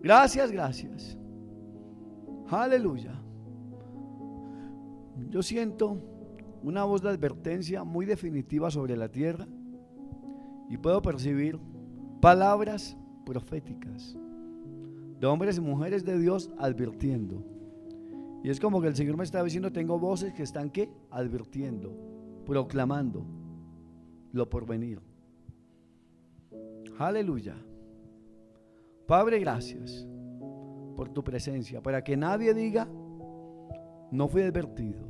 Gracias, gracias. Aleluya. Yo siento una voz de advertencia muy definitiva sobre la tierra y puedo percibir palabras proféticas de hombres y mujeres de Dios advirtiendo. Y es como que el Señor me está diciendo, tengo voces que están ¿qué? Advirtiendo, proclamando lo por venir. Aleluya. Padre, gracias por tu presencia, para que nadie diga, no fui advertido,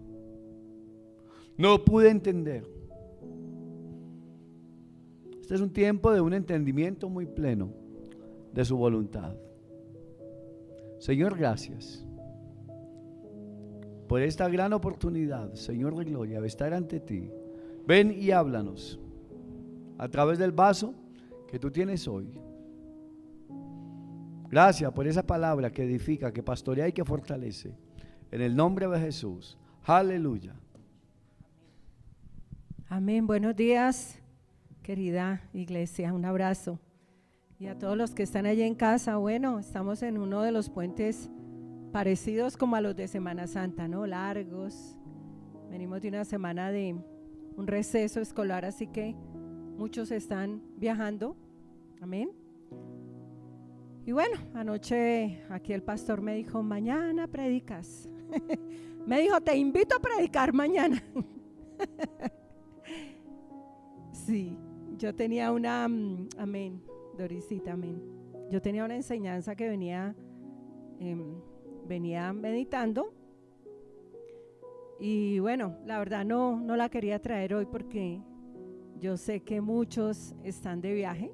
no pude entender. Este es un tiempo de un entendimiento muy pleno de su voluntad. Señor, gracias por esta gran oportunidad, Señor de gloria, de estar ante ti. Ven y háblanos a través del vaso que tú tienes hoy. Gracias por esa palabra que edifica, que pastorea y que fortalece. En el nombre de Jesús. Aleluya. Amén. Buenos días, querida iglesia. Un abrazo. Y a todos los que están allí en casa, bueno, estamos en uno de los puentes parecidos como a los de Semana Santa, ¿no? Largos. Venimos de una semana de un receso escolar, así que muchos están viajando. Amén. Y bueno, anoche aquí el pastor me dijo, mañana predicas. Me dijo, te invito a predicar mañana. Sí, yo tenía una, amén, Dorisita, amén. Yo tenía una enseñanza que venía meditando. Y bueno, la verdad no la quería traer hoy porque yo sé que muchos están de viaje.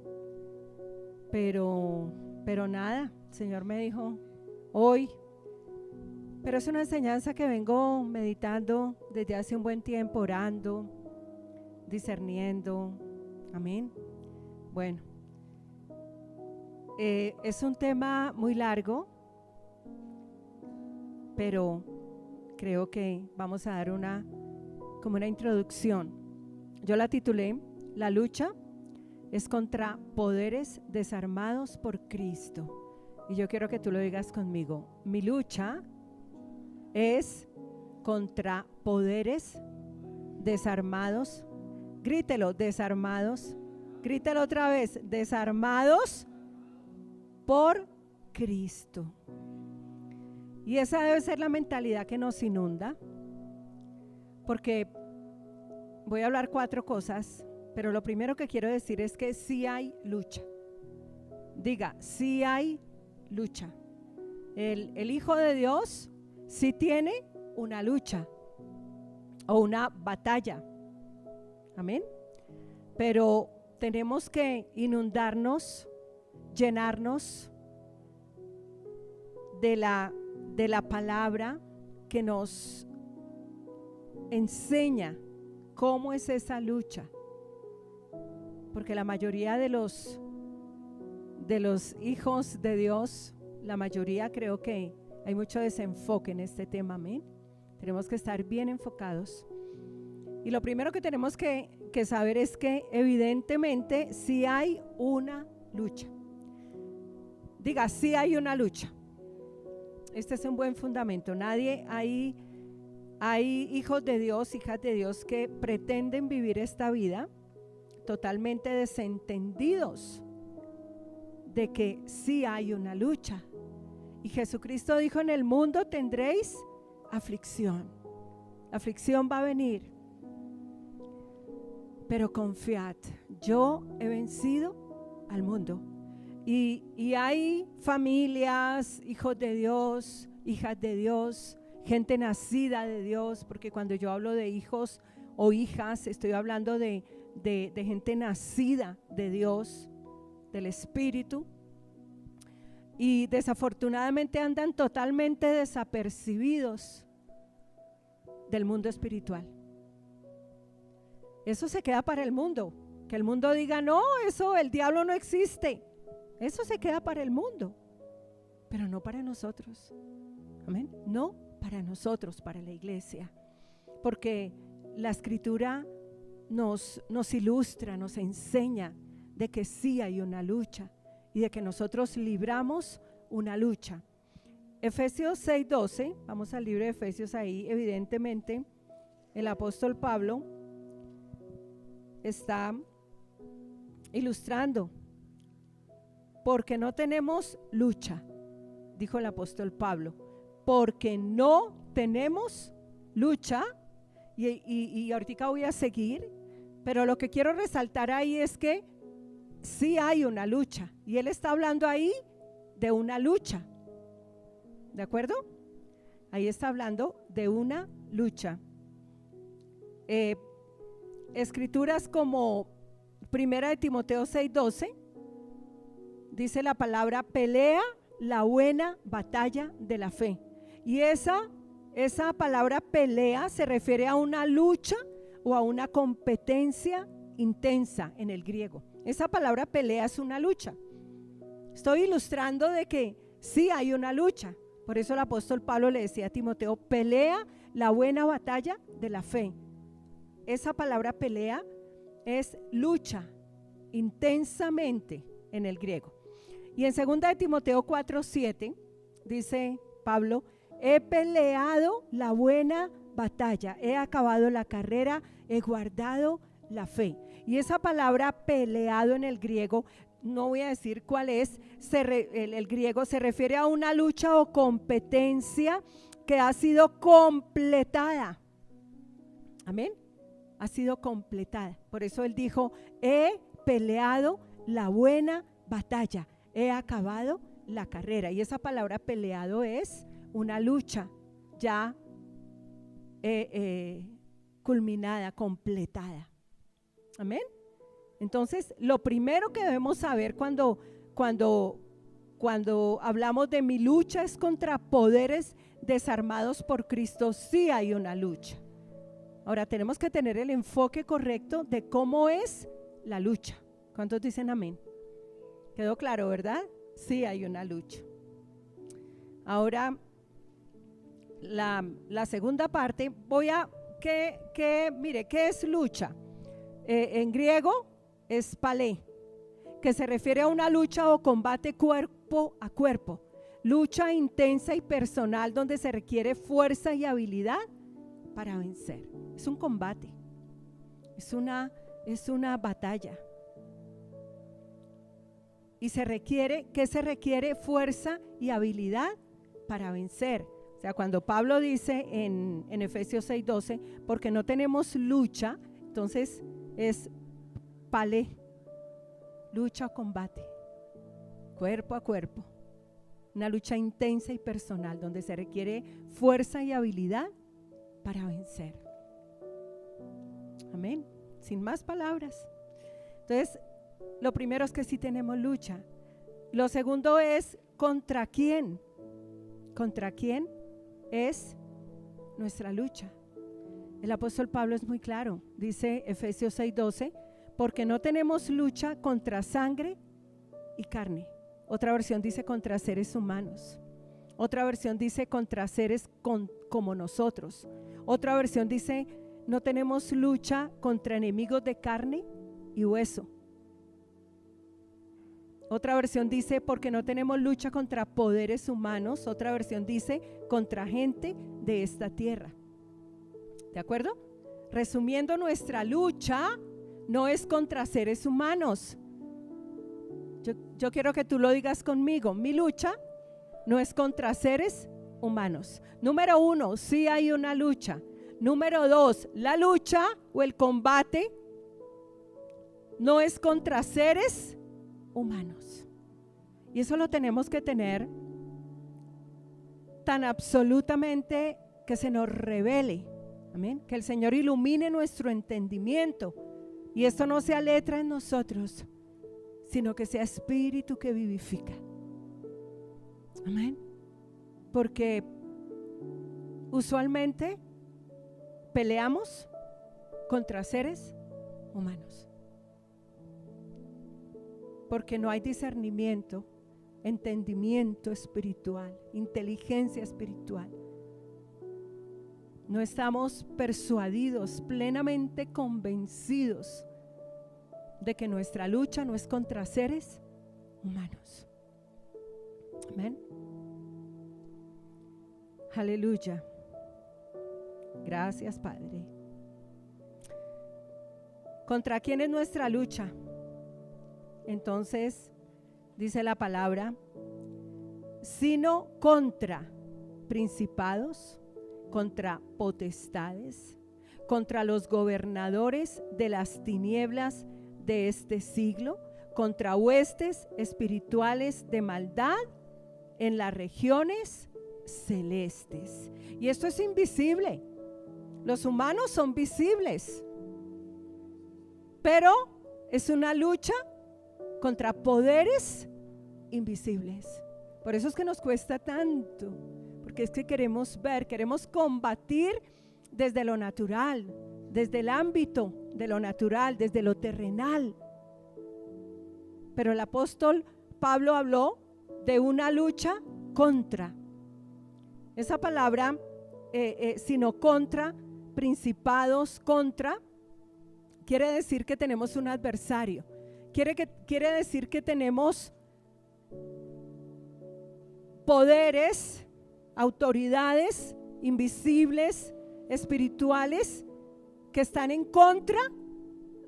Pero nada, el Señor me dijo hoy, pero es una enseñanza que vengo meditando desde hace un buen tiempo, orando, discerniendo, amén. Bueno, es un tema muy largo, pero creo que vamos a dar como una introducción. Yo la titulé, La lucha es contra poderes desarmados por Cristo. Y yo quiero que tú lo digas conmigo. Mi lucha es contra poderes desarmados. Grítelo, desarmados. Grítelo otra vez, desarmados por Cristo. Y esa debe ser la mentalidad que nos inunda. Porque voy a hablar 4 cosas. Pero lo primero que quiero decir es que sí hay lucha. Diga, sí hay lucha. El Hijo de Dios sí tiene una lucha o una batalla. Amén. Pero tenemos que inundarnos, llenarnos de la palabra que nos enseña cómo es esa lucha. Porque la mayoría de los hijos de Dios, la mayoría creo que hay mucho desenfoque en este tema, amén. Tenemos que estar bien enfocados. Y lo primero que tenemos que saber es que evidentemente sí hay una lucha. Diga, sí hay una lucha. Este es un buen fundamento. Hay hijos de Dios, hijas de Dios que pretenden vivir esta vida totalmente desentendidos de que sí hay una lucha. Y Jesucristo dijo, en el mundo tendréis aflicción. La aflicción va a venir, pero confiad, yo he vencido al mundo. Y hay familias, hijos de Dios, hijas de Dios, gente nacida de Dios, porque cuando yo hablo de hijos o hijas, estoy hablando de gente nacida de Dios, del Espíritu, y desafortunadamente andan totalmente desapercibidos del mundo espiritual. Eso se queda para el mundo, que el mundo diga, no, eso, el diablo no existe. Eso se queda para el mundo, pero no para nosotros. Amén. No para nosotros, para la iglesia, porque la Escritura nos ilustra, nos enseña de que sí hay una lucha y de que nosotros libramos una lucha. Efesios 6:12, vamos al libro de Efesios. Ahí evidentemente el apóstol Pablo está ilustrando, porque no tenemos lucha, dijo el apóstol Pablo, porque no tenemos lucha, y ahorita voy a seguir, pero lo que quiero resaltar ahí es que sí hay una lucha, y él está hablando ahí de una lucha, ¿de acuerdo? Ahí está hablando de una lucha. Escrituras como Primera de Timoteo 6:12 dice la palabra: pelea la buena batalla de la fe. Y esa palabra pelea se refiere a una lucha o a una competencia intensa en el griego. Esa palabra pelea es una lucha. Estoy ilustrando de que sí hay una lucha. Por eso el apóstol Pablo le decía a Timoteo: pelea la buena batalla de la fe. Esa palabra pelea es lucha intensamente en el griego. Y en 2 de Timoteo 4:7 dice Pablo: he peleado la buena batalla, he acabado la carrera, he guardado la fe. Y esa palabra peleado en el griego, no voy a decir cuál es, el griego se refiere a una lucha o competencia que ha sido completada. Amén. Ha sido completada. Por eso él dijo: he peleado la buena batalla, he acabado la carrera. Y esa palabra peleado es una lucha ya culminada, completada. Amén. Entonces, lo primero que debemos saber cuando hablamos de mi lucha es contra poderes desarmados por Cristo. Sí hay una lucha. Ahora tenemos que tener el enfoque correcto de cómo es la lucha. ¿Cuántos dicen amén? ¿Quedó claro, verdad? Sí hay una lucha. Ahora, la segunda parte, mire, ¿qué es lucha? En griego es palé, que se refiere a una lucha o combate cuerpo a cuerpo, lucha intensa y personal donde se requiere fuerza y habilidad para vencer. Es un combate, es una batalla. Y se requiere fuerza y habilidad para vencer. O sea, cuando Pablo dice en Efesios 6:12, porque no tenemos lucha, entonces es palé, lucha o combate, cuerpo a cuerpo, una lucha intensa y personal donde se requiere fuerza y habilidad para vencer. Amén. Sin más palabras. Entonces, lo primero es que sí tenemos lucha. Lo segundo es ¿contra quién? ¿Contra quién es nuestra lucha? El apóstol Pablo es muy claro. Dice Efesios 6:12, porque no tenemos lucha contra sangre y carne. Otra versión dice contra seres humanos. Otra versión dice contra seres como nosotros. Otra versión dice no tenemos lucha contra enemigos de carne y hueso. Otra versión dice porque no tenemos lucha contra poderes humanos. Otra versión dice contra gente de esta tierra. ¿De acuerdo? Resumiendo, nuestra lucha no es contra seres humanos. Yo quiero que tú lo digas conmigo. Mi lucha no es contra seres humanos. Número 1, sí hay una lucha. Número 2, la lucha o el combate no es contra seres humanos. Y eso lo tenemos que tener tan absolutamente que se nos revele. Amén. Que el Señor ilumine nuestro entendimiento. Y esto no sea letra en nosotros, sino que sea espíritu que vivifica. Amén. Porque usualmente peleamos contra seres humanos. Porque no hay discernimiento, entendimiento espiritual, inteligencia espiritual. No estamos persuadidos, plenamente convencidos de que nuestra lucha no es contra seres humanos. Amén. Aleluya. Gracias, Padre. ¿Contra quién es nuestra lucha? Entonces, dice la palabra, sino contra principados, contra potestades, contra los gobernadores de las tinieblas de este siglo, contra huestes espirituales de maldad en las regiones celestes. Y esto es invisible. Los humanos son visibles, pero es una lucha contra poderes invisibles. Por eso es que nos cuesta tanto, porque es que queremos ver, queremos combatir desde lo natural, desde el ámbito de lo natural, desde lo terrenal. Pero el apóstol Pablo habló de una lucha contra. Esa palabra, sino contra, principados, contra, quiere decir que tenemos un adversario. Quiere decir que tenemos poderes, autoridades invisibles, espirituales, que están en contra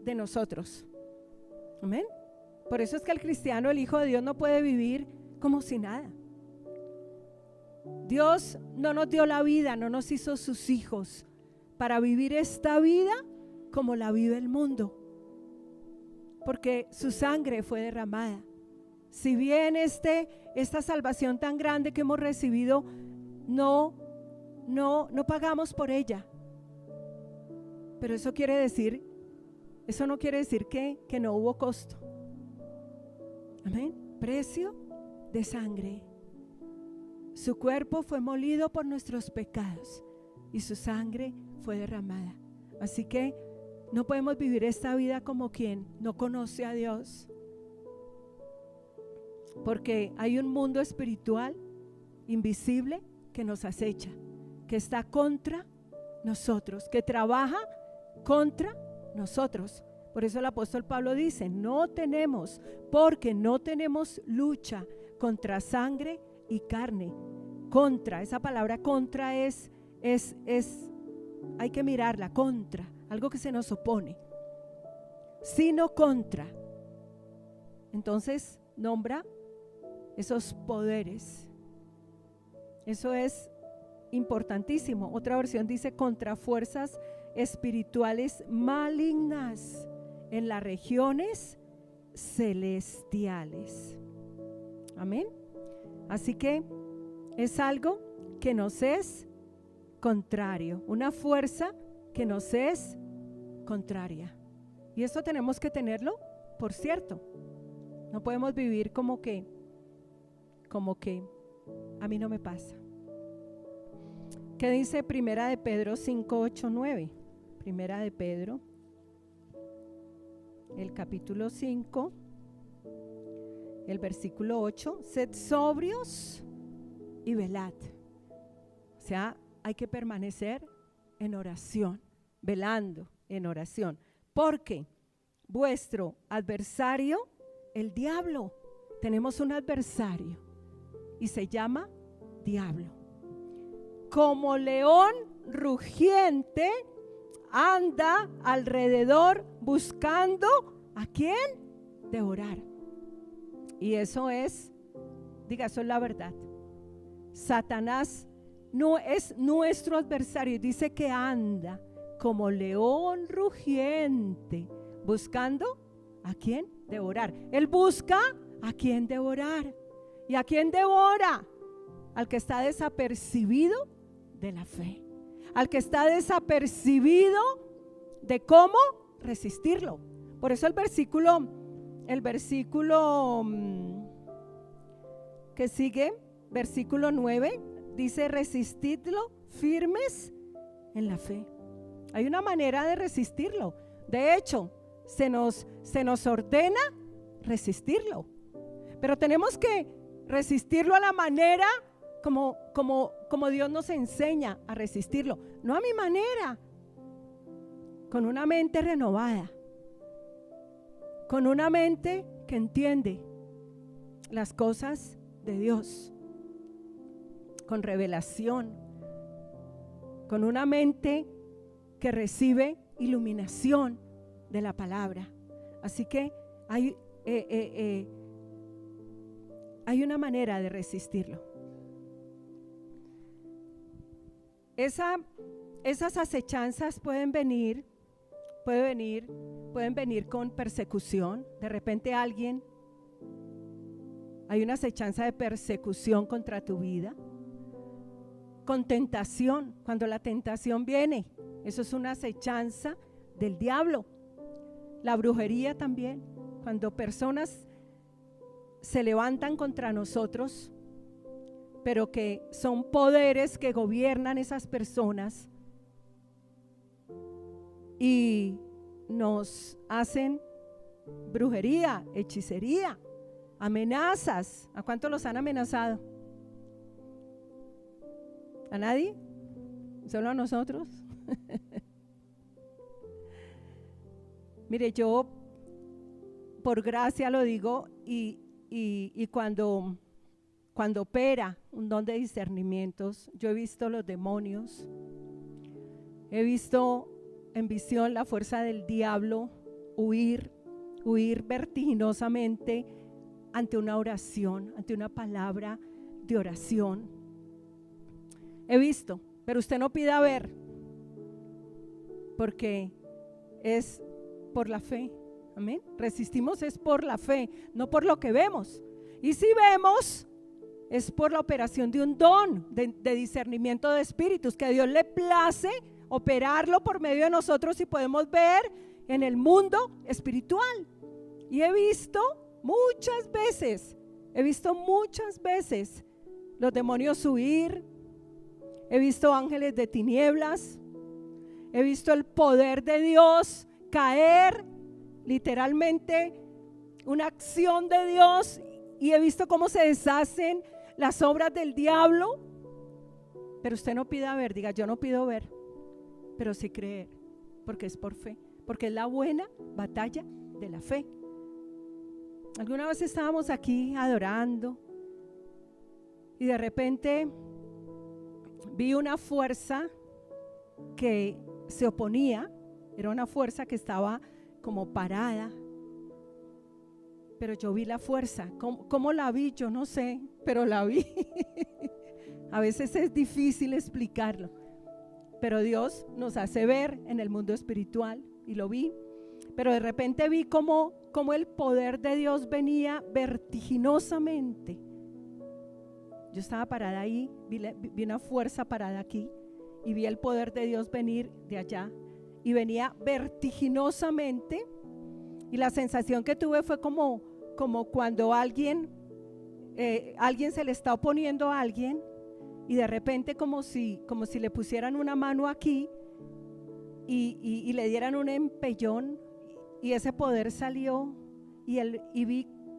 de nosotros. Amén. Por eso es que el cristiano, el Hijo de Dios, no puede vivir como si nada. Dios no nos dio la vida, no nos hizo sus hijos para vivir esta vida como la vive el mundo, porque su sangre fue derramada. Si bien esta salvación tan grande que hemos recibido, no pagamos por ella, pero eso no quiere decir que no hubo costo. Amén. Precio de sangre. Su cuerpo fue molido por nuestros pecados y su sangre fue derramada. Así que no podemos vivir esta vida como quien no conoce a Dios, porque hay un mundo espiritual invisible que nos acecha, que está contra nosotros, que trabaja contra nosotros. Por eso el apóstol Pablo dice, porque no tenemos lucha contra sangre y carne. Contra, esa palabra contra es hay que mirarla, contra, algo que se nos opone, sino contra. Entonces nombra esos poderes. Eso es importantísimo. Otra versión dice contra fuerzas espirituales malignas en las regiones celestiales. Amén. Así que es algo que nos es contrario, una fuerza que nos es contraria. Y esto tenemos que tenerlo por cierto. No podemos vivir como que a mí no me pasa. ¿Qué dice Primera de Pedro 5, 8, 9? Primera de Pedro, el capítulo 5, el versículo 8, sed sobrios y velad. O sea, hay que permanecer en oración, velando en oración, porque vuestro adversario, el diablo, tenemos un adversario y se llama diablo. Como león rugiente anda alrededor buscando a quién devorar. Y eso es la verdad. Satanás no es nuestro adversario, dice que anda como león rugiente buscando a quién devorar. Él busca a quién devorar. ¿Y a quién devora? Al que está desapercibido de la fe, al que está desapercibido de cómo resistirlo. Por eso el versículo que sigue, versículo 9, dice resistidlo firmes en la fe. Hay una manera de resistirlo. De hecho, se nos ordena resistirlo, pero tenemos que resistirlo a la manera como Dios nos enseña a resistirlo, no a mi manera, con una mente renovada, con una mente que entiende las cosas de Dios, con revelación, con una mente que recibe iluminación de la palabra. Así que hay una manera de resistirlo. Esas acechanzas pueden venir con persecución. De repente hay una acechanza de persecución contra tu vida. Con tentación, cuando la tentación viene, eso es una acechanza del diablo. La brujería también, cuando personas se levantan contra nosotros, pero que son poderes que gobiernan esas personas y nos hacen brujería, hechicería, amenazas. ¿A cuántos los han amenazado? ¿A nadie? ¿Solo a nosotros? Mire, yo por gracia lo digo, y cuando opera un don de discernimientos, yo he visto los demonios, he visto en visión la fuerza del diablo huir vertiginosamente ante una oración, ante una palabra de oración. He visto, pero usted no pida ver, porque es por la fe. Amén. Resistimos es por la fe, no por lo que vemos. Y si vemos, es por la operación de un don de discernimiento de espíritus, que a Dios le place operarlo por medio de nosotros y podemos ver en el mundo espiritual. Y he visto muchas veces los demonios huir, he visto ángeles de tinieblas, he visto el poder de Dios caer, literalmente una acción de Dios, y he visto cómo se deshacen las obras del diablo. Pero usted no pida ver, diga: yo no pido ver, pero sí creer, porque es por fe, porque es la buena batalla de la fe. Alguna vez estábamos aquí adorando y de repente vi una fuerza que se oponía. Era una fuerza que estaba como parada, pero yo vi la fuerza. ¿Cómo la vi? Yo no sé, pero la vi. A veces es difícil explicarlo, pero Dios nos hace ver en el mundo espiritual, y lo vi. Pero de repente vi cómo el poder de Dios venía vertiginosamente. Yo estaba parada ahí, vi una fuerza parada aquí, y vi el poder de Dios venir de allá, y venía vertiginosamente. Y la sensación que tuve fue como cuando alguien se le está oponiendo a alguien, y de repente como si le pusieran una mano aquí y le dieran un empellón, y ese poder salió,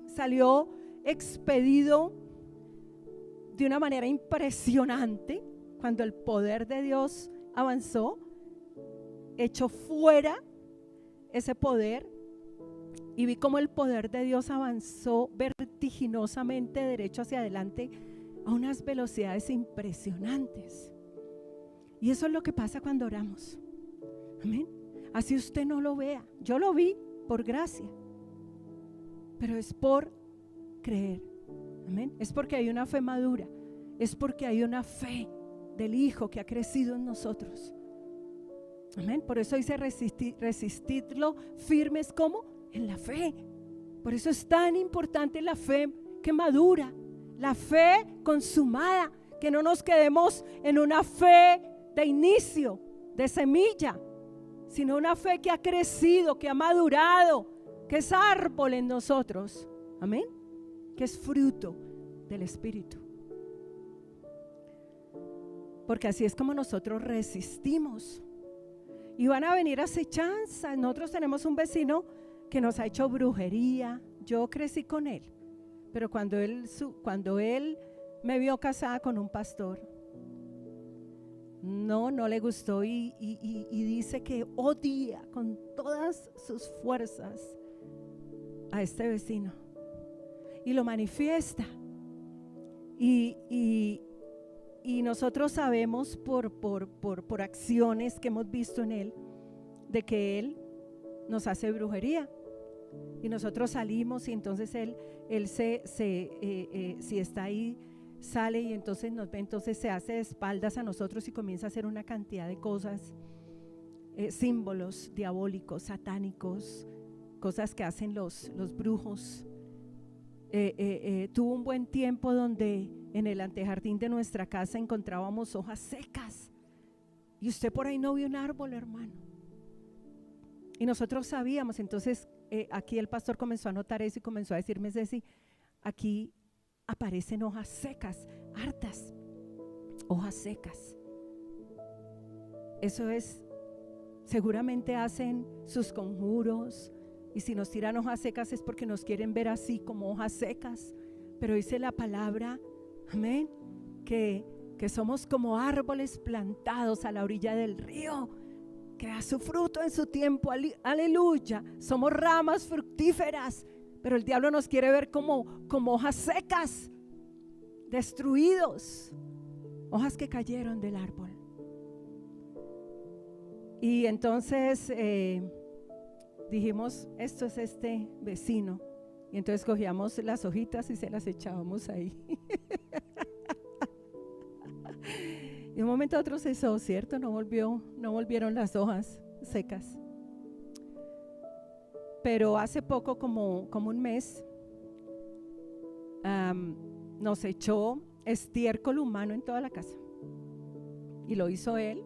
salió expedido de una manera impresionante. Cuando el poder de Dios avanzó, echó fuera ese poder, y vi cómo el poder de Dios avanzó vertiginosamente derecho hacia adelante a unas velocidades impresionantes. Y eso es lo que pasa cuando oramos. Amén. Así usted no lo vea, yo lo vi por gracia, pero es por creer. Amén. Es porque hay una fe madura, es porque hay una fe del Hijo que ha crecido en nosotros. Amén. Por eso dice resistidlo firmes, como en la fe. Por eso es tan importante la fe que madura, la fe consumada, que no nos quedemos en una fe de inicio, de semilla, sino una fe que ha crecido, que ha madurado, que es árbol en nosotros. Amén. Que es fruto del Espíritu. Porque así es como nosotros resistimos. Y van a venir acechanzas. Nosotros tenemos un vecino que nos ha hecho brujería. Yo crecí con él, pero cuando él me vio casada con un pastor, no le gustó, y dice que odia con todas sus fuerzas a este vecino, y lo manifiesta. Y nosotros sabemos por acciones que hemos visto en él, de que él nos hace brujería. Y nosotros salimos y entonces él si está ahí, sale y entonces nos ve, entonces se hace de espaldas a nosotros y comienza a hacer una cantidad de cosas, símbolos diabólicos, satánicos, cosas que hacen los brujos. Tuvo un buen tiempo donde en el antejardín de nuestra casa encontrábamos hojas secas y usted por ahí no vio un árbol, hermano, y nosotros sabíamos. Entonces aquí el pastor comenzó a notar eso y comenzó a decirme: Ceci, aquí aparecen hojas secas, hartas hojas secas. Eso es, seguramente hacen sus conjuros, y si nos tiran hojas secas es porque nos quieren ver así como hojas secas. Pero dice la palabra, amén, que somos como árboles plantados a la orilla del río, que da su fruto en su tiempo, aleluya. Somos ramas fructíferas, pero el diablo nos quiere ver como hojas secas, destruidos, hojas que cayeron del árbol. Y entonces dijimos: esto es este vecino. Y entonces cogíamos las hojitas y se las echábamos ahí. Y de un momento a otro cesó, ¿cierto? No volvieron las hojas secas. Pero hace poco, como un mes, nos echó estiércol humano en toda la casa. Y lo hizo él.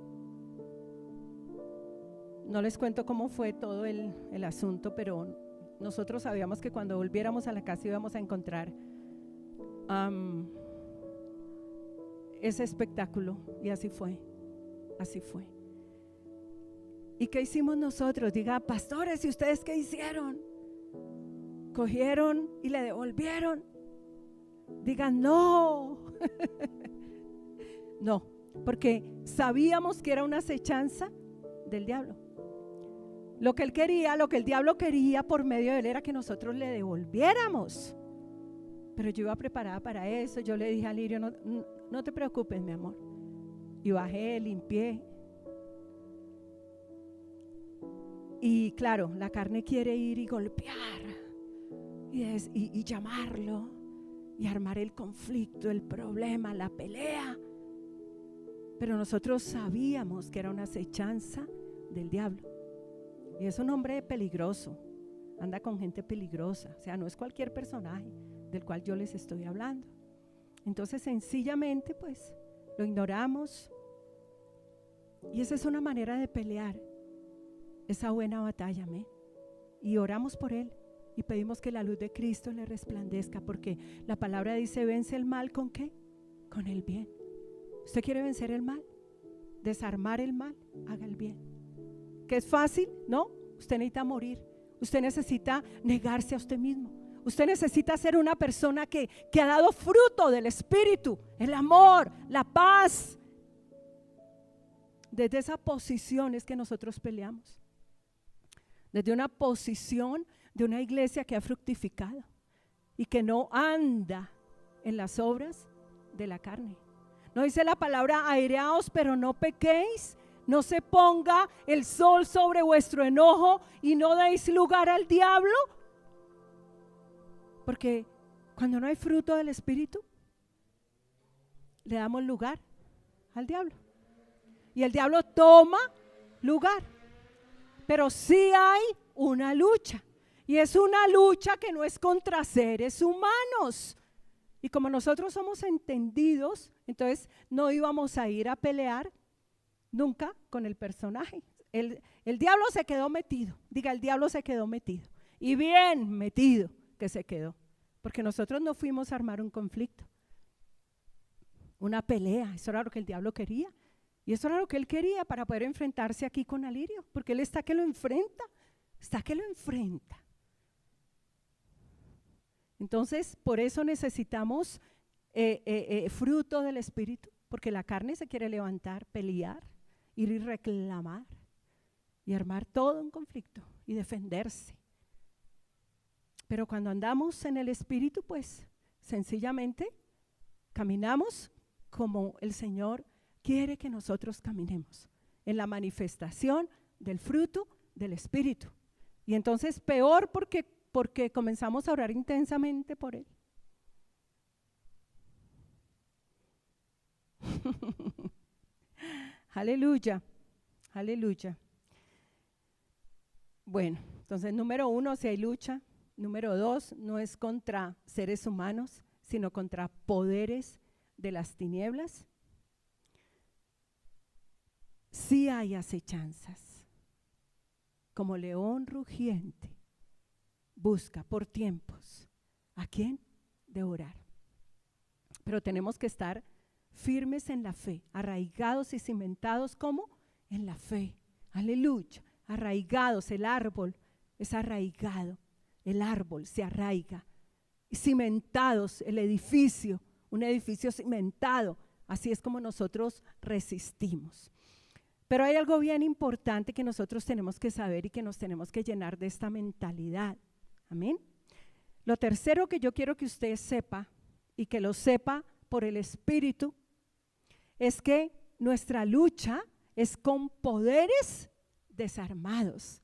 No les cuento cómo fue todo el asunto, pero nosotros sabíamos que cuando volviéramos a la casa íbamos a encontrar ese espectáculo, y así fue. ¿Y qué hicimos nosotros? Diga, pastores, ¿y ustedes qué hicieron? ¿Cogieron y le devolvieron? Digan, no. No, porque sabíamos que era una acechanza del diablo. Lo que el diablo quería por medio de él era que nosotros le devolviéramos. Pero yo iba preparada para eso. Yo le dije a Lirio: no te preocupes, mi amor. Y bajé, limpié. Y claro, la carne quiere ir y golpear y llamarlo y armar el conflicto, el problema, la pelea. Pero nosotros sabíamos que era una acechanza del diablo. Y es un hombre peligroso, anda con gente peligrosa, o sea, no es cualquier personaje del cual yo les estoy hablando. Entonces sencillamente pues lo ignoramos, y esa es una manera de pelear esa buena batalla, amén. Y oramos por él y pedimos que la luz de Cristo le resplandezca, porque la palabra dice: vence el mal, ¿con qué? Con el bien. ¿Usted quiere vencer el mal? Desarmar el mal, haga el bien. ¿Que es fácil? No, usted necesita morir, usted necesita negarse a usted mismo, usted necesita ser una persona que ha dado fruto del Espíritu, el amor, la paz. Desde esa posición es que nosotros peleamos, desde una posición de una iglesia que ha fructificado y que no anda en las obras de la carne. No dice la palabra: aireaos pero no pequéis. No se ponga el sol sobre vuestro enojo y no deis lugar al diablo. Porque cuando no hay fruto del Espíritu, le damos lugar al diablo. Y el diablo toma lugar. Pero sí hay una lucha. Y es una lucha que no es contra seres humanos. Y como nosotros somos entendidos, entonces no íbamos a ir a pelear nunca con el personaje. El diablo se quedó metido. Diga, el diablo se quedó metido. Y bien metido que se quedó. Porque nosotros no fuimos a armar un conflicto, una pelea. Eso era lo que el diablo quería. Y eso era lo que él quería para poder enfrentarse aquí con Alirio. Porque él está que lo enfrenta. Entonces, por eso necesitamos fruto del Espíritu. Porque la carne se quiere levantar, pelear, ir y reclamar y armar todo un conflicto y defenderse. Pero cuando andamos en el Espíritu, pues sencillamente caminamos como el Señor quiere que nosotros caminemos, en la manifestación del fruto del Espíritu. Y entonces peor porque comenzamos a orar intensamente por Él. Aleluya, aleluya. Bueno, entonces número 1, si hay lucha. Número 2, no es contra seres humanos, sino contra poderes de las tinieblas. Sí hay acechanzas. Como león rugiente, busca por tiempos. ¿A quién? Devorar. Pero tenemos que estar firmes en la fe, arraigados y cimentados, ¿cómo? En la fe. Aleluya. Arraigados, el árbol es arraigado, el árbol se arraiga. Y cimentados, el edificio, un edificio cimentado. Así es como nosotros resistimos. Pero hay algo bien importante que nosotros tenemos que saber y que nos tenemos que llenar de esta mentalidad. Amén. Lo tercero que yo quiero que usted sepa, y que lo sepa por el Espíritu, es que nuestra lucha es con poderes desarmados.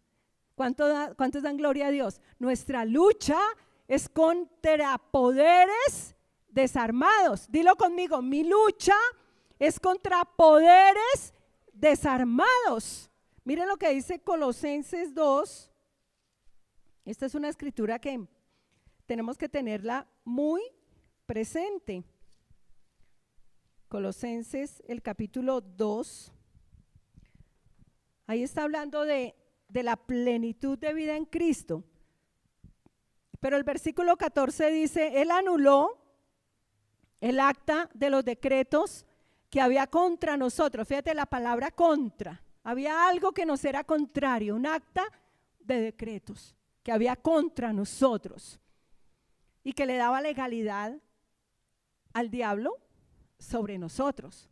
¿Cuántos dan gloria a Dios? Nuestra lucha es contra poderes desarmados. Dilo conmigo, mi lucha es contra poderes desarmados. Miren lo que dice Colosenses 2. Esta es una escritura que tenemos que tenerla muy presente. Colosenses, el capítulo 2. Ahí está hablando de la plenitud de vida en Cristo. Pero el versículo 14 dice, Él anuló el acta de los decretos que había contra nosotros. Fíjate la palabra contra. Había algo que nos era contrario, un acta de decretos que había contra nosotros y que le daba legalidad al diablo sobre nosotros.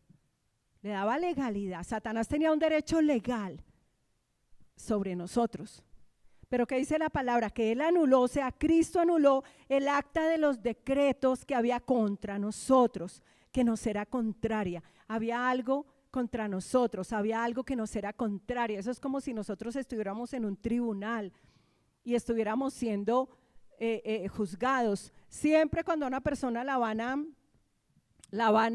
Le daba legalidad. Satanás tenía un derecho legal sobre nosotros. Pero ¿qué dice la palabra? Que Él anuló, o sea, Cristo anuló el acta de los decretos que había contra nosotros, que nos era contraria. Había algo contra nosotros, había algo que nos era contraria. Eso es como si nosotros estuviéramos en un tribunal y estuviéramos siendo juzgados. Siempre cuando a una persona la van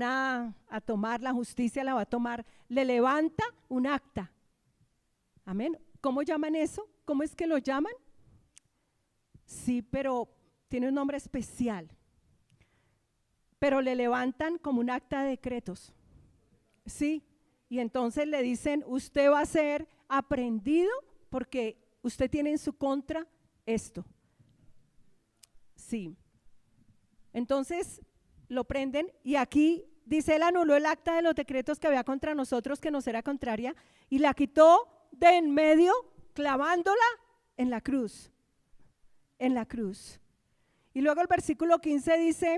a tomar, la justicia la va a tomar, le levanta un acta. Amén. ¿Cómo llaman eso? ¿Cómo es que lo llaman? Sí, pero tiene un nombre especial. Pero le levantan como un acta de decretos. Sí, y entonces le dicen, usted va a ser aprehendido porque usted tiene en su contra esto. Sí. Entonces lo prenden y aquí dice, Él anuló el acta de los decretos que había contra nosotros, que nos era contraria, y la quitó de en medio, clavándola en la cruz. En la cruz. Y luego el versículo 15 dice,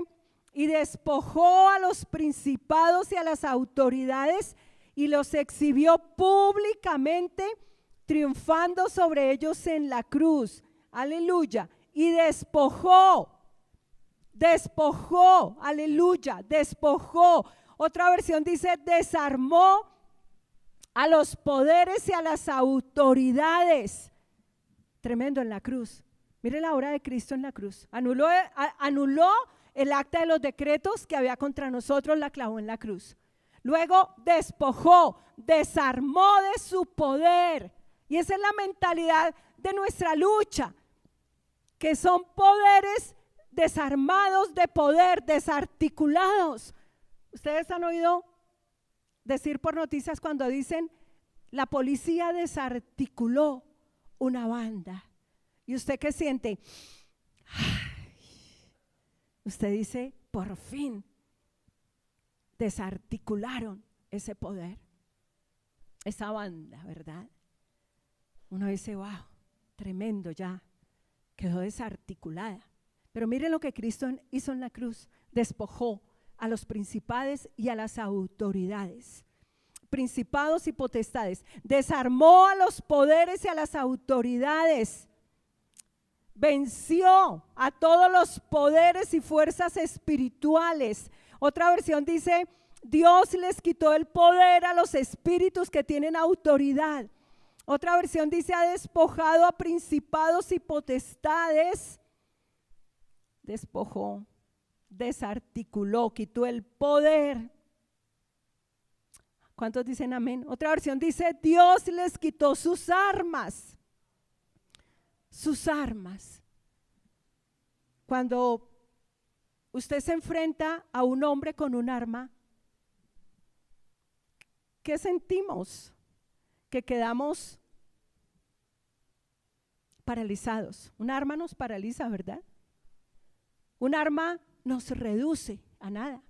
y despojó a los principados y a las autoridades y los exhibió públicamente, triunfando sobre ellos en la cruz. Aleluya. Y despojó, aleluya, despojó. Otra versión dice, desarmó a los poderes y a las autoridades. Tremendo, en la cruz. Mire la obra de Cristo en la cruz. Anuló el acta de los decretos que había contra nosotros, la clavó en la cruz. Luego despojó, desarmó de su poder. Y esa es la mentalidad de nuestra lucha, que son poderes desarmados de poder, desarticulados. Ustedes han oído decir por noticias cuando dicen, la policía desarticuló una banda. ¿Y usted qué siente? Usted dice, por fin desarticularon ese poder, esa banda, ¿verdad? Uno dice, wow, tremendo, ya quedó desarticulada. Pero mire lo que Cristo hizo en la cruz, despojó a los principados y a las autoridades, principados y potestades, desarmó a los poderes y a las autoridades, venció a todos los poderes y fuerzas espirituales. Otra versión dice, Dios les quitó el poder a los espíritus que tienen autoridad. Otra versión dice, ha despojado a principados y potestades. Despojó, desarticuló, quitó el poder. ¿Cuántos dicen amén? Otra versión dice, Dios les quitó sus armas. Sus armas. Cuando usted se enfrenta a un hombre con un arma, ¿qué sentimos? Que quedamos paralizados. Un arma nos paraliza, ¿verdad? Un arma nos reduce a nada.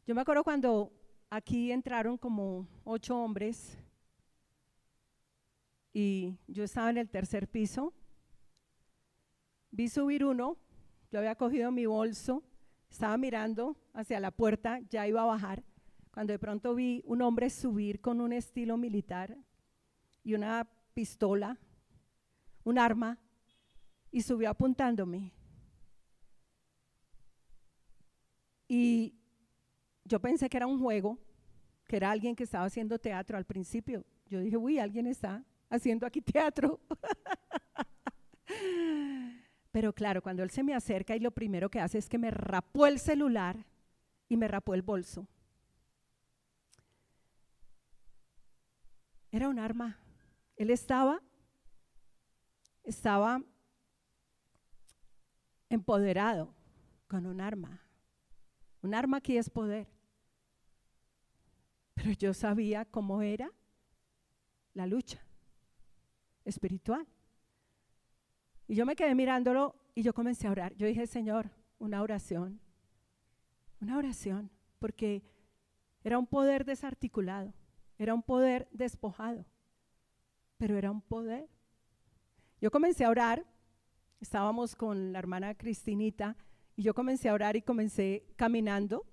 Yo me acuerdo cuando aquí entraron como 8 hombres y yo estaba en el tercer piso. Vi subir uno, yo había cogido mi bolso, estaba mirando hacia la puerta, ya iba a bajar, cuando de pronto vi un hombre subir con un estilo militar y una pistola, un arma, y subió apuntándome. Y yo pensé que era un juego, que era alguien que estaba haciendo teatro al principio. Yo dije, uy, alguien está haciendo aquí teatro. Pero claro, cuando él se me acerca y lo primero que hace es que me rapó el celular y me rapó el bolso. Era un arma. Él estaba empoderado con un arma. Un arma aquí es poder. Pero yo sabía cómo era la lucha espiritual. Y yo me quedé mirándolo y yo comencé a orar. Yo dije, Señor, una oración, porque era un poder desarticulado, era un poder despojado, pero era un poder. Yo comencé a orar, estábamos con la hermana Cristinita y yo comencé a orar y comencé caminando.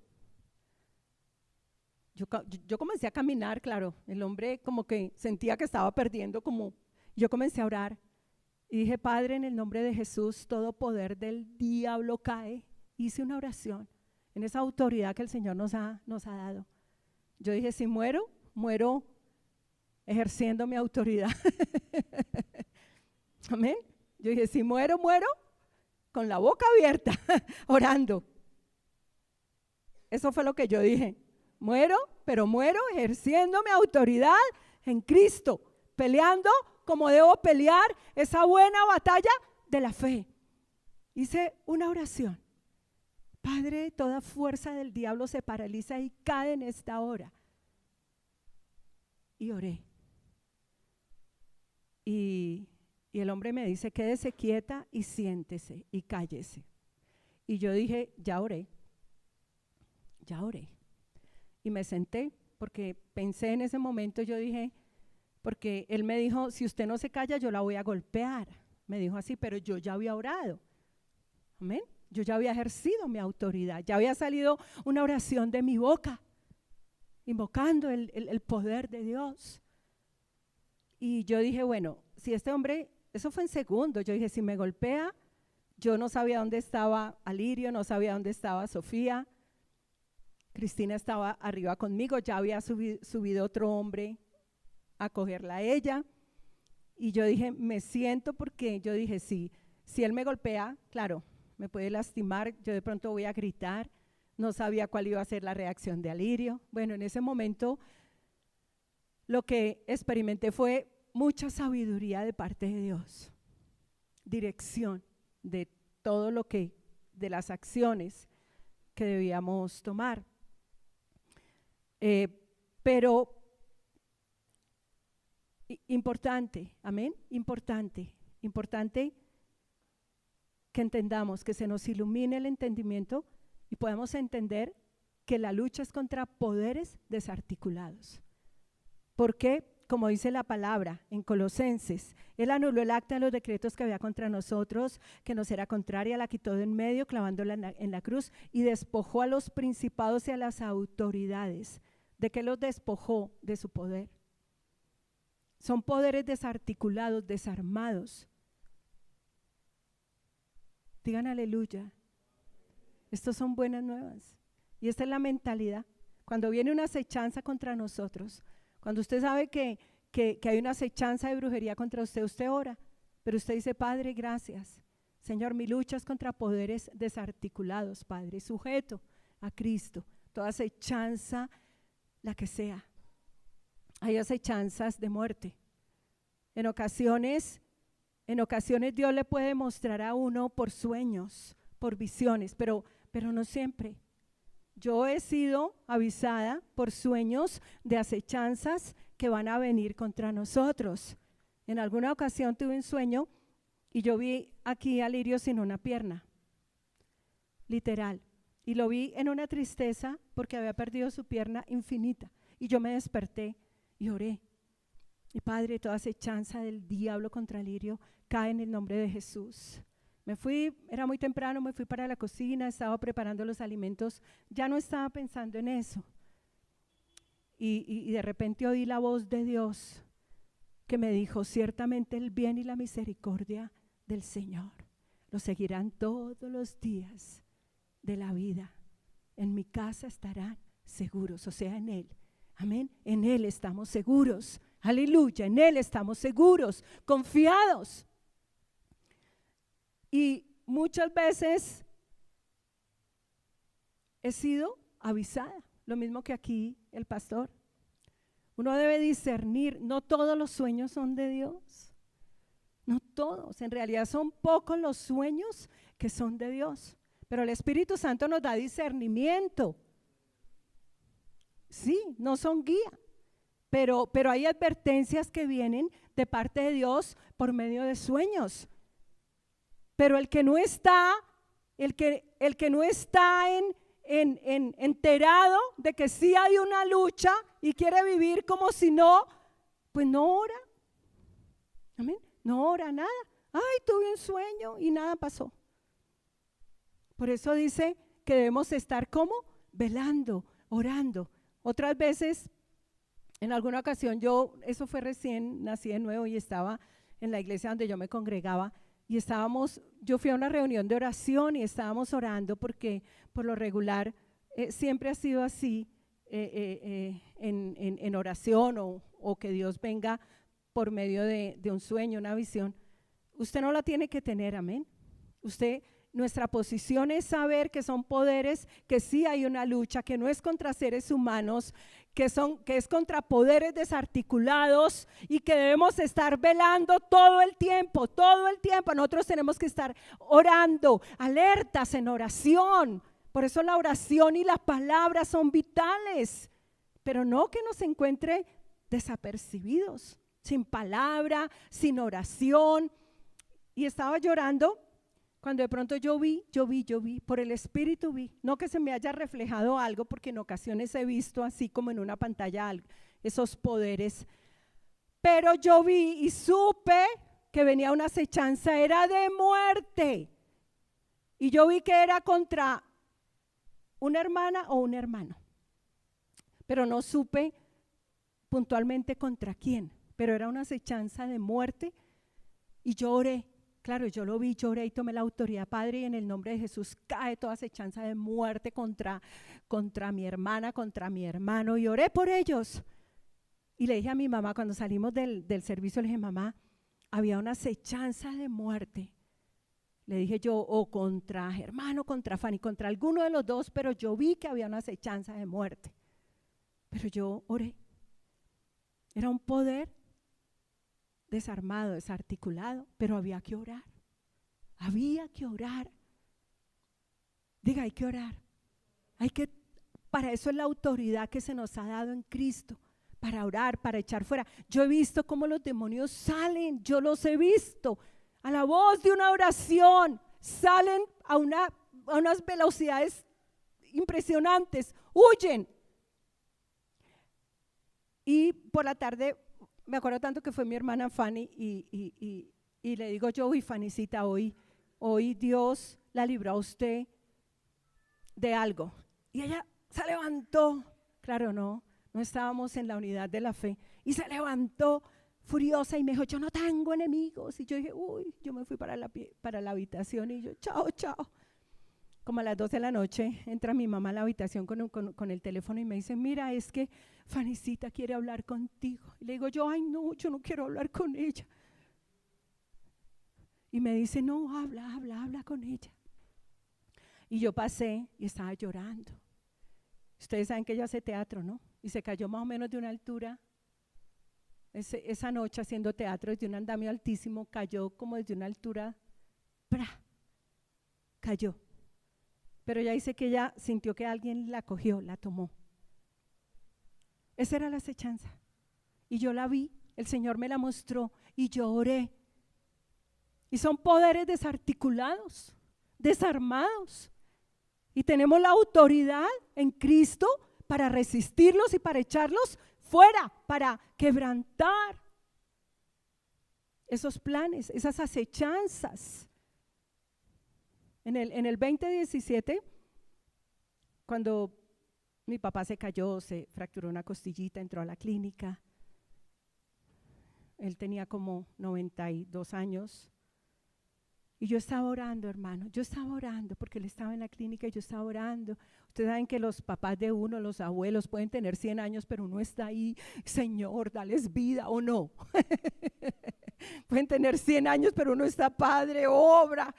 Yo comencé a caminar, claro, el hombre como que sentía que estaba perdiendo, yo comencé a orar. Y dije, Padre, en el nombre de Jesús, todo poder del diablo cae. Hice una oración en esa autoridad que el Señor nos ha dado. Yo dije, si muero, muero ejerciendo mi autoridad. Amén. Yo dije, si muero, muero con la boca abierta, orando. Eso fue lo que yo dije. Muero, pero muero ejerciendo mi autoridad en Cristo, peleando como debo pelear esa buena batalla de la fe. Hice una oración. Padre, toda fuerza del diablo se paraliza y cae en esta hora. Y oré. Y el hombre me dice, quédese quieta y siéntese y cállese. Y yo dije, ya oré. Y me senté porque pensé en ese momento, yo dije, porque él me dijo, si usted no se calla, yo la voy a golpear. Me dijo así, pero yo ya había orado. Amén. Yo ya había ejercido mi autoridad, ya había salido una oración de mi boca, invocando el poder de Dios. Y yo dije, bueno, si este hombre, eso fue en segundos, yo dije, si me golpea, yo no sabía dónde estaba Alirio, no sabía dónde estaba Sofía. Cristina estaba arriba conmigo, ya había subido otro hombre a cogerla a ella. Y yo dije, me siento, porque yo dije, si él me golpea, claro, me puede lastimar, yo de pronto voy a gritar. No sabía cuál iba a ser la reacción de Alirio. Bueno, en ese momento lo que experimenté fue mucha sabiduría de parte de Dios, dirección de todo lo que, de las acciones que debíamos tomar. Pero importante, amén, importante que entendamos, que se nos ilumine el entendimiento y podamos entender que la lucha es contra poderes desarticulados. Porque, como dice la palabra en Colosenses, Él anuló el acta de los decretos que había contra nosotros, que nos era contraria, la quitó de en medio, clavándola en la cruz, y despojó a los principados y a las autoridades. ¿De qué los despojó? De su poder. Son poderes desarticulados, desarmados. Digan aleluya. Estos son buenas nuevas. Y esta es la mentalidad. Cuando viene una acechanza contra nosotros, cuando usted sabe que hay una acechanza de brujería contra usted, usted ora, pero usted dice, Padre, gracias. Señor, mi lucha es contra poderes desarticulados, Padre, sujeto a Cristo. Toda acechanza, la que sea. Hay acechanzas de muerte. En ocasiones Dios le puede mostrar a uno por sueños, por visiones, pero no siempre. Yo he sido avisada por sueños de acechanzas que van a venir contra nosotros. En alguna ocasión tuve un sueño y yo vi aquí a Lirio sin una pierna, literal. Y lo vi en una tristeza porque había perdido su pierna infinita. Y yo me desperté y oré. Y Padre, toda acechanza del diablo contra Lirio cae en el nombre de Jesús. Me fui, era muy temprano, me fui para la cocina, estaba preparando los alimentos, ya no estaba pensando en eso. Y de repente oí la voz de Dios que me dijo, ciertamente el bien y la misericordia del Señor lo seguirán todos los días de la vida. En mi casa estarán seguros, o sea, en Él. Amén. En Él estamos seguros. Aleluya, en Él estamos seguros, confiados. Y muchas veces he sido avisada, lo mismo que aquí el pastor. Uno debe discernir, no todos los sueños son de Dios, no todos, en realidad son pocos los sueños que son de Dios, pero el Espíritu Santo nos da discernimiento. Sí, no son guía, pero hay advertencias que vienen de parte de Dios por medio de sueños. Pero el que no está, el que no está enterado de que sí hay una lucha y quiere vivir como si no, pues no ora. Amén. No ora nada. Ay, tuve un sueño y nada pasó. Por eso dice que debemos estar como velando, orando. Otras veces, en alguna ocasión eso fue recién, nací de nuevo y estaba en la iglesia donde yo me congregaba. Y yo fui a una reunión de oración y estábamos orando porque por lo regular siempre ha sido así en oración o que Dios venga por medio de un sueño, una visión. Usted no la tiene que tener, amén. Nuestra posición es saber que son poderes, que sí hay una lucha, que no es contra seres humanos, que es contra poderes desarticulados y que debemos estar velando todo el tiempo. Nosotros tenemos que estar orando, alertas en oración. Por eso la oración y la palabra son vitales, pero no que nos encuentre desapercibidos, sin palabra, sin oración. Y estaba llorando cuando de pronto yo vi, por el Espíritu vi, no que se me haya reflejado algo, porque en ocasiones he visto así como en una pantalla esos poderes, pero yo vi y supe que venía una acechanza, era de muerte, y yo vi que era contra una hermana o un hermano, pero no supe puntualmente contra quién, pero era una acechanza de muerte, y yo oré. Claro, yo lo vi, lloré y tomé la autoridad, Padre, y en el nombre de Jesús cae toda acechanza de muerte contra mi hermana, contra mi hermano, y oré por ellos. Y le dije a mi mamá, cuando salimos del servicio, le dije, mamá, había una acechanza de muerte. Le dije yo, o contra Germán o contra Fanny, contra alguno de los dos, pero yo vi que había una acechanza de muerte. Pero yo oré. Era un poder desarmado, desarticulado, pero había que orar. Diga, hay que orar. Para eso es la autoridad que se nos ha dado en Cristo, para orar, para echar fuera. Yo he visto cómo los demonios salen, yo los he visto. A la voz de una oración, salen a unas velocidades impresionantes, huyen. Y por la tarde, me acuerdo tanto que fue mi hermana Fanny y le digo yo, uy, Fannycita, hoy Dios la libró a usted de algo. Y ella se levantó, claro, no estábamos en la unidad de la fe, y se levantó, furiosa y me dijo, yo no tengo enemigos. Y yo dije, yo me fui para la habitación y yo, chao, chao. Como a las 12 de la noche entra mi mamá a la habitación con el teléfono y me dice, mira, es que Fanicita quiere hablar contigo. Y le digo yo, ay no, yo no quiero hablar con ella. Y me dice, no, habla con ella. Y yo pasé y estaba llorando. Ustedes saben que ella hace teatro, ¿no? Y se cayó más o menos de una altura. Esa noche haciendo teatro desde un andamio altísimo, cayó como desde una altura, ¡pra! Cayó. Pero ella dice que ella sintió que alguien la cogió, la tomó. Esa era la acechanza. Y yo la vi, el Señor me la mostró y yo oré. Y son poderes desarticulados, desarmados. Y tenemos la autoridad en Cristo para resistirlos y para echarlos fuera, para quebrantar esos planes, esas acechanzas. En el 2017, cuando mi papá se cayó, se fracturó una costillita, entró a la clínica. Él tenía como 92 años. Y yo estaba orando, hermano, yo estaba orando porque él estaba en la clínica y yo estaba orando. Ustedes saben que los papás de uno, los abuelos pueden tener 100 años, pero uno está ahí, Señor, dales vida o no. Pueden tener 100 años, pero uno está, Padre, obra.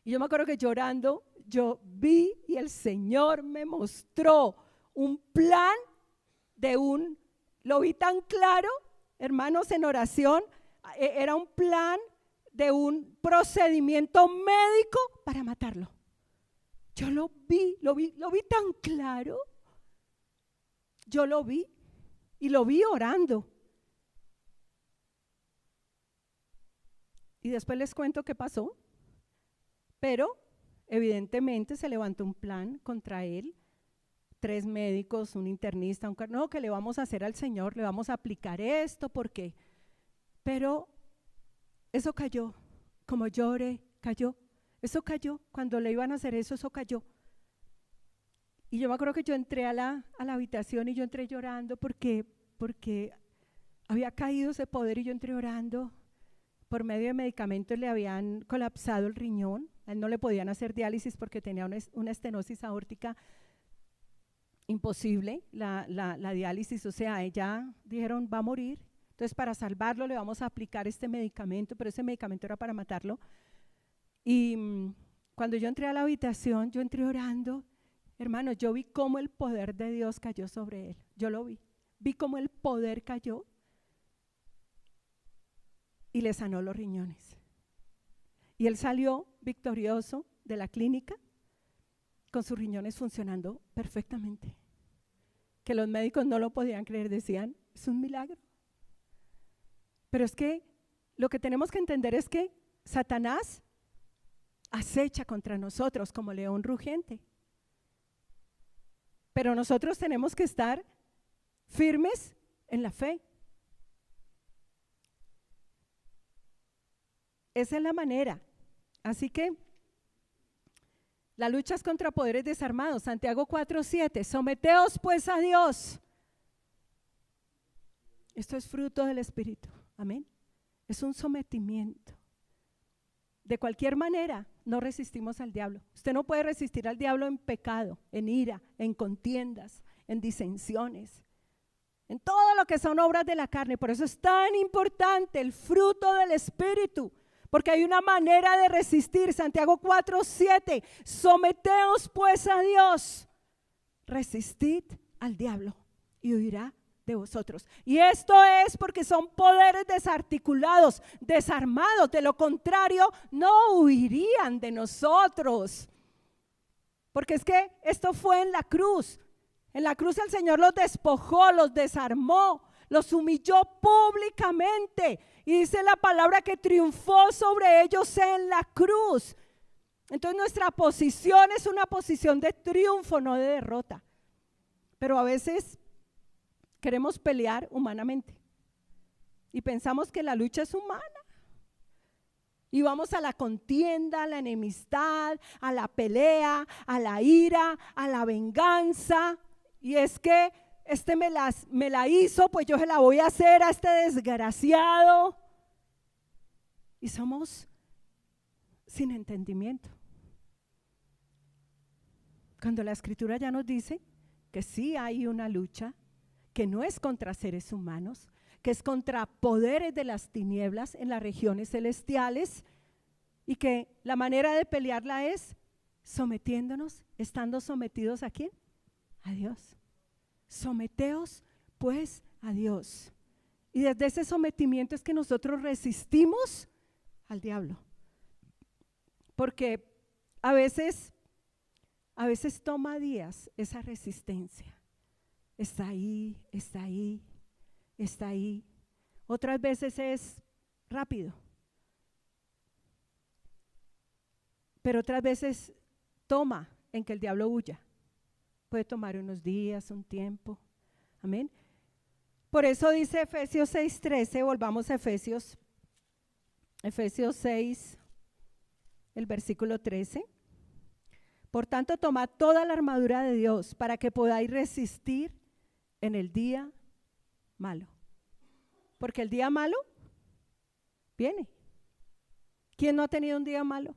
Y yo me acuerdo que llorando, yo vi y el Señor me mostró un plan lo vi tan claro, hermanos, en oración, era un plan de un procedimiento médico para matarlo. Yo lo vi tan claro. Yo lo vi y lo vi orando. Y después les cuento qué pasó. Pero evidentemente se levantó un plan contra él. 3 médicos, un internista, no, que le vamos a hacer al Señor, le vamos a aplicar esto, ¿por qué? Pero eso cayó, como lloré, cayó. Eso cayó, cuando le iban a hacer eso cayó. Y yo me acuerdo que yo entré a la habitación y yo entré llorando porque había caído ese poder y yo entré orando. Por medio de medicamentos le habían colapsado el riñón, a él no le podían hacer diálisis porque tenía una estenosis aórtica imposible, la diálisis, o sea, ella dijeron va a morir. Entonces, para salvarlo le vamos a aplicar este medicamento, pero ese medicamento era para matarlo. Y cuando yo entré a la habitación, yo entré orando, hermano, yo vi cómo el poder de Dios cayó sobre él. Yo lo vi cómo el poder cayó y le sanó los riñones. Y él salió victorioso de la clínica con sus riñones funcionando perfectamente. Que los médicos no lo podían creer, decían, es un milagro. Pero es que lo que tenemos que entender es que Satanás acecha contra nosotros como león rugiente. Pero nosotros tenemos que estar firmes en la fe. Esa es la manera. Así que la lucha es contra poderes desarmados. Santiago 4:7. Someteos pues a Dios. Esto es fruto del Espíritu. Amén. Es un sometimiento. De cualquier manera, no resistimos al diablo. Usted no puede resistir al diablo en pecado, en ira, en contiendas, en disensiones, en todo lo que son obras de la carne. Por eso es tan importante el fruto del Espíritu, porque hay una manera de resistir. Santiago 4:7. Someteos pues a Dios, resistid al diablo y huirá de vosotros. Y esto es porque son poderes desarticulados, desarmados. De lo contrario, no huirían de nosotros. Porque es que esto fue en la cruz. En la cruz el Señor los despojó, los desarmó, los humilló públicamente. Y dice la palabra que triunfó sobre ellos en la cruz. Entonces nuestra posición es una posición de triunfo, no de derrota. Pero a veces queremos pelear humanamente y pensamos que la lucha es humana y vamos a la contienda, a la enemistad, a la pelea, a la ira, a la venganza. Y es que me la hizo, pues yo se la voy a hacer a este desgraciado. Y somos sin entendimiento. Cuando la Escritura ya nos dice que sí hay una lucha, que no es contra seres humanos, que es contra poderes de las tinieblas en las regiones celestiales, y que la manera de pelearla es sometiéndonos, estando sometidos ¿a quién? A Dios. Someteos pues a Dios. Y desde ese sometimiento es que nosotros resistimos al diablo. Porque a veces toma días esa resistencia. Está ahí, está ahí, está ahí. Otras veces es rápido. Pero otras veces toma en que el diablo huya. Puede tomar unos días, un tiempo. Amén. Por eso dice Efesios 6:13, volvamos a Efesios 6, el versículo 13. Por tanto, tomad toda la armadura de Dios para que podáis resistir en el día malo. Porque el día malo viene. ¿Quién no ha tenido un día malo?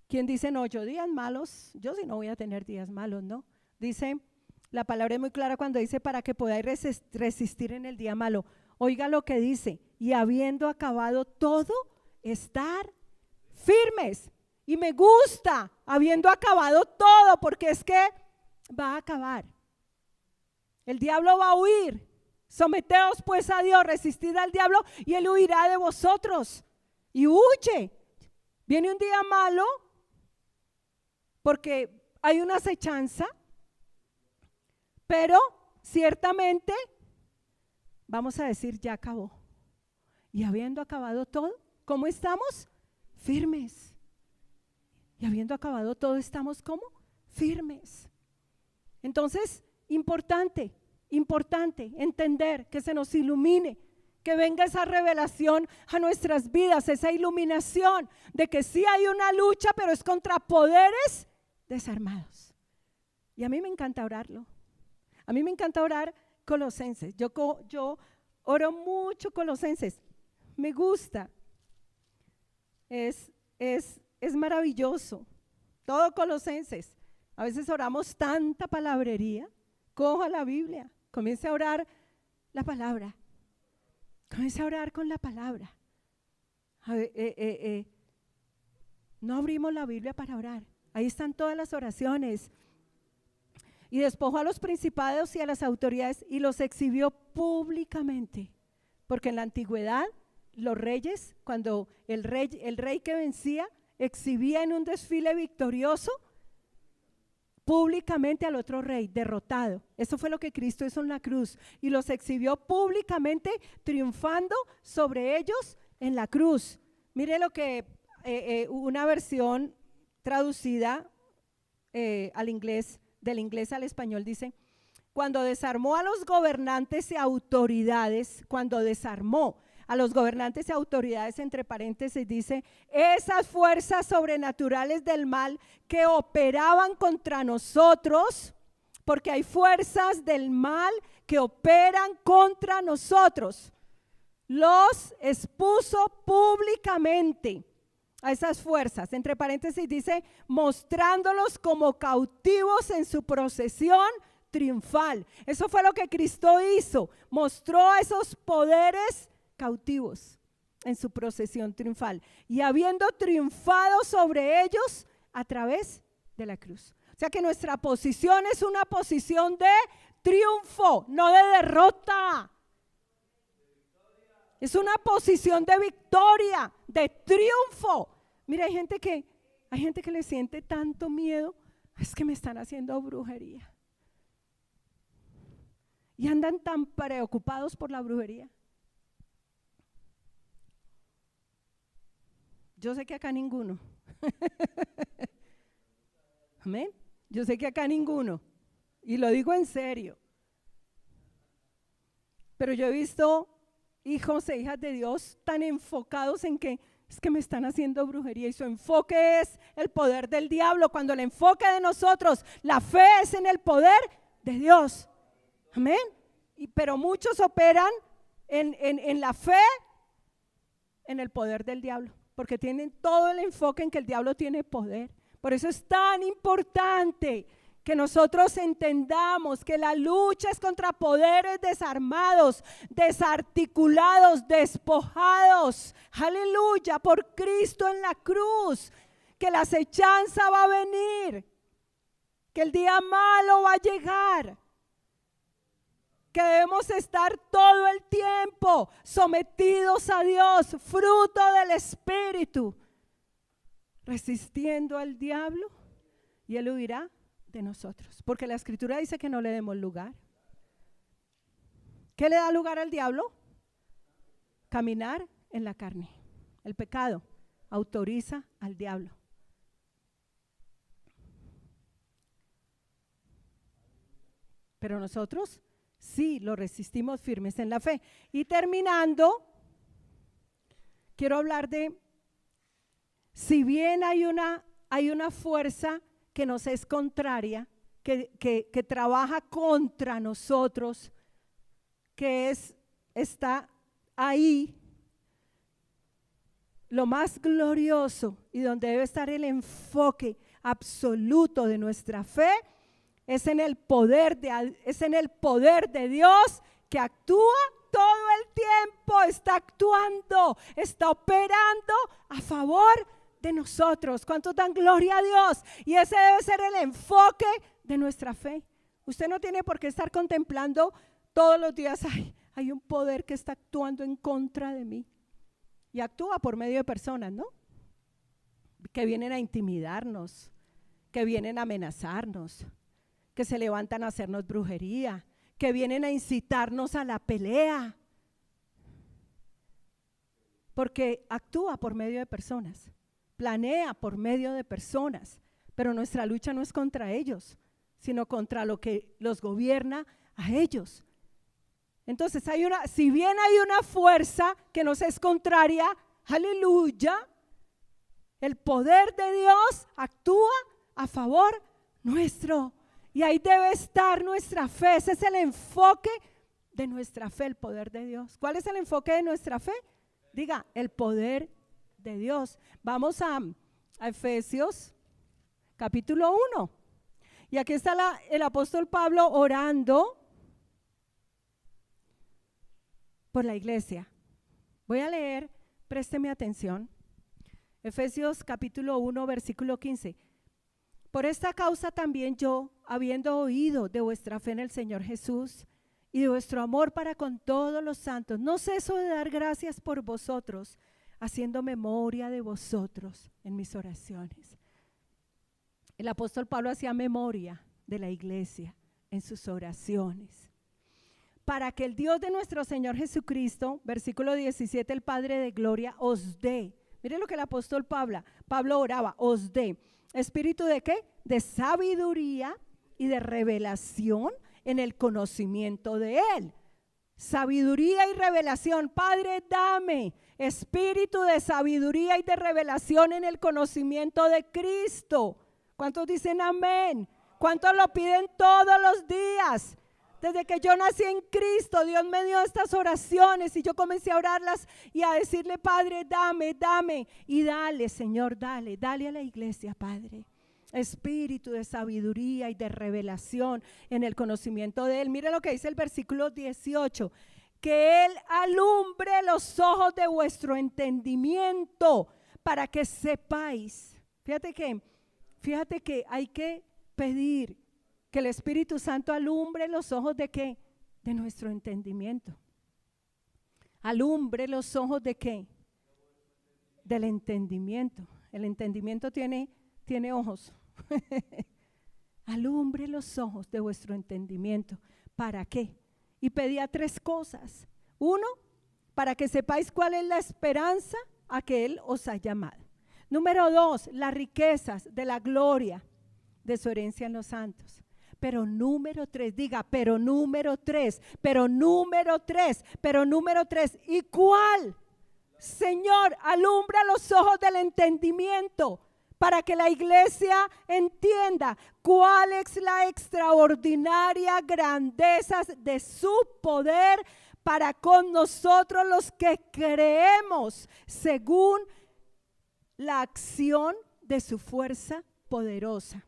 ¿Quién dice, no, yo días malos, yo sí no voy a tener días malos? No. Dice, la palabra es muy clara cuando dice para que podáis resistir en el día malo. Oiga lo que dice, y habiendo acabado todo, estar firmes. Y me gusta, habiendo acabado todo, porque es que va a acabar. El diablo va a huir. Someteos pues a Dios, resistid al diablo y él huirá de vosotros. Y huye. Viene un día malo porque hay una acechanza, pero ciertamente vamos a decir ya acabó. Y habiendo acabado todo, ¿cómo estamos? Firmes. Y habiendo acabado todo, estamos ¿cómo? Firmes. Entonces, importante entender, que se nos ilumine, que venga esa revelación a nuestras vidas, esa iluminación de que sí hay una lucha, pero es contra poderes desarmados. Y a mí me encanta orarlo. A mí me encanta orar Colosenses. Yo oro mucho Colosenses. Me gusta. Es maravilloso. Todo Colosenses. A veces oramos tanta palabrería. Coja la Biblia. Comience a orar la palabra. Comience a orar con la palabra. No abrimos la Biblia para orar. Ahí están todas las oraciones. Y despojó a los principados y a las autoridades y los exhibió públicamente. Porque en la antigüedad, los reyes, cuando el rey que vencía, exhibía en un desfile victorioso públicamente al otro rey derrotado. Eso fue lo que Cristo hizo en la cruz y los exhibió públicamente, triunfando sobre ellos en la cruz. Mire lo que una versión traducida al inglés, del inglés al español, dice: cuando desarmó a los gobernantes y autoridades, entre paréntesis dice, esas fuerzas sobrenaturales del mal que operaban contra nosotros, porque hay fuerzas del mal que operan contra nosotros, los expuso públicamente a esas fuerzas, entre paréntesis dice, mostrándolos como cautivos en su procesión triunfal. Eso fue lo que Cristo hizo, mostró a esos poderes cautivos en su procesión triunfal y habiendo triunfado sobre ellos a través de la cruz. O sea que nuestra posición es una posición de triunfo, no de derrota. Es una posición de victoria, de triunfo. Mira, hay gente que le siente tanto miedo, es que me están haciendo brujería. Y andan tan preocupados por la brujería. Yo sé que acá ninguno. Amén. Yo sé que acá ninguno. Y lo digo en serio. Pero yo he visto hijos e hijas de Dios tan enfocados en que es que me están haciendo brujería y su enfoque es el poder del diablo, cuando el enfoque de nosotros, la fe es en el poder de Dios. Amén. Pero muchos operan en la fe, en el poder del diablo, porque tienen todo el enfoque en que el diablo tiene poder. Por eso es tan importante que nosotros entendamos que la lucha es contra poderes desarmados, desarticulados, despojados. Aleluya, por Cristo en la cruz. Que la acechanza va a venir, que el día malo va a llegar, que debemos estar todo el tiempo sometidos a Dios, fruto del Espíritu, resistiendo al diablo, y él huirá de nosotros, porque la Escritura dice que no le demos lugar. ¿Qué le da lugar al diablo? Caminar en la carne. El pecado autoriza al diablo. Pero nosotros sí lo resistimos firmes en la fe. Y terminando, quiero hablar de, si bien hay una fuerza que nos es contraria, que trabaja contra nosotros, que está ahí, lo más glorioso y donde debe estar el enfoque absoluto de nuestra fe, es en el poder de Dios, que actúa todo el tiempo, está actuando, está operando a favor de nosotros. ¿Cuántos dan gloria a Dios? Y ese debe ser el enfoque de nuestra fe. Usted no tiene por qué estar contemplando todos los días, hay un poder que está actuando en contra de mí. Y actúa por medio de personas, ¿no? Que vienen a intimidarnos, que vienen a amenazarnos, que se levantan a hacernos brujería, que vienen a incitarnos a la pelea. Porque actúa por medio de personas, planea por medio de personas, pero nuestra lucha no es contra ellos, sino contra lo que los gobierna a ellos. Entonces si bien hay una fuerza que nos es contraria, aleluya, el poder de Dios actúa a favor nuestro. Y ahí debe estar nuestra fe. Ese es el enfoque de nuestra fe, el poder de Dios. ¿Cuál es el enfoque de nuestra fe? Diga, el poder de Dios. Vamos a Efesios capítulo 1. Y aquí está el apóstol Pablo orando por la iglesia. Voy a leer, présteme atención. Efesios capítulo 1, versículo 15. Por esta causa también yo, habiendo oído de vuestra fe en el Señor Jesús y de vuestro amor para con todos los santos, no ceso de dar gracias por vosotros, haciendo memoria de vosotros en mis oraciones. El apóstol Pablo hacía memoria de la iglesia en sus oraciones, para que el Dios de nuestro Señor Jesucristo, versículo 17, el Padre de gloria, os dé. Mire lo que el apóstol Pablo oraba, os dé. ¿Espíritu de qué? De sabiduría y de revelación en el conocimiento de Él. Sabiduría y revelación. Padre, dame espíritu de sabiduría y de revelación en el conocimiento de Cristo. ¿Cuántos dicen amén? ¿Cuántos lo piden todos los días? Desde que yo nací en Cristo, Dios me dio estas oraciones y yo comencé a orarlas y a decirle, Padre, dame, y dale, Señor, dale a la iglesia, Padre, espíritu de sabiduría y de revelación en el conocimiento de Él. Mire lo que dice el versículo 18, que Él alumbre los ojos de vuestro entendimiento para que sepáis. Fíjate que hay que pedir que el Espíritu Santo alumbre los ojos ¿de qué? De nuestro entendimiento. Alumbre los ojos ¿de qué? Del entendimiento. El entendimiento tiene ojos. Alumbre los ojos de vuestro entendimiento. ¿Para qué? Y pedía 3 cosas. 1, para que sepáis cuál es la esperanza a que Él os ha llamado. Número 2, las riquezas de la gloria de su herencia en los santos. Pero número 3, diga, pero número 3. ¿Y cuál? Señor, alumbra los ojos del entendimiento para que la iglesia entienda cuál es la extraordinaria grandeza de su poder para con nosotros los que creemos según la acción de su fuerza poderosa.